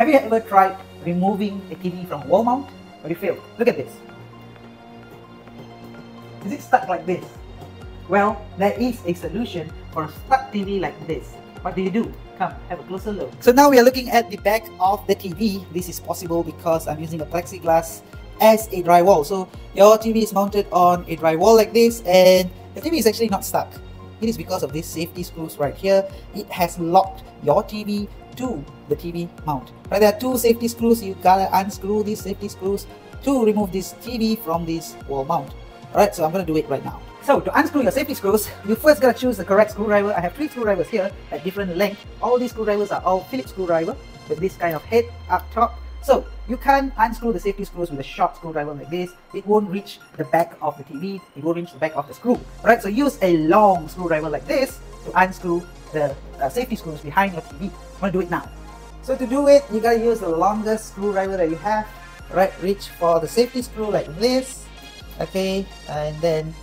Have you ever tried removing a TV from wall mount? But you failed. Look at this. Is it stuck like this? Well, there is a solution for a stuck TV like this. What do you do? Come, have a closer look. So now we are looking at the back of the TV. This is possible because I'm using a plexiglass as a drywall. So your TV is mounted on a drywall like this, and the TV is actually not stuck. It is because of these safety screws right here. It has locked your TV to the TV mount. Right, there are two safety screws. You gotta unscrew these safety screws to remove this TV from this wall mount. Alright, so I'm gonna do it right now. So to unscrew your safety screws, you first gotta choose the correct screwdriver. I have 3 screwdrivers here at different length. All these screwdrivers are all Phillips screwdriver with this kind of head up top. So you can't unscrew the safety screws with a short screwdriver like this. It won't reach the back of the TV. It won't reach the back of the screw. Alright, so use a long screwdriver like this to unscrew the safety screws behind your TV. I'm gonna do it now. So to do it, you gotta use the longest screwdriver that you have. Alright, reach for the safety screw like this. Okay, and then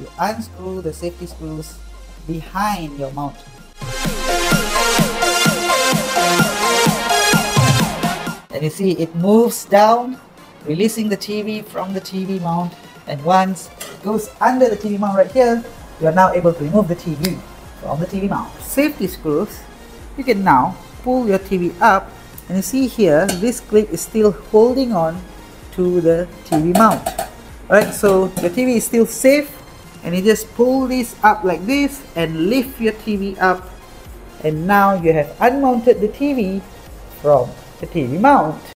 you unscrew the safety screws behind your mount. And you see it moves down, releasing the TV from the TV mount. And once it goes under the TV mount right here, you are now able to remove the TV from the TV mount. Safety screws, you can now pull your TV up, and you see here this clip is still holding on to the TV mount. Alright, so your TV is still safe, and you just pull this up like this and lift your TV up, and now you have unmounted the TV from the TV mount.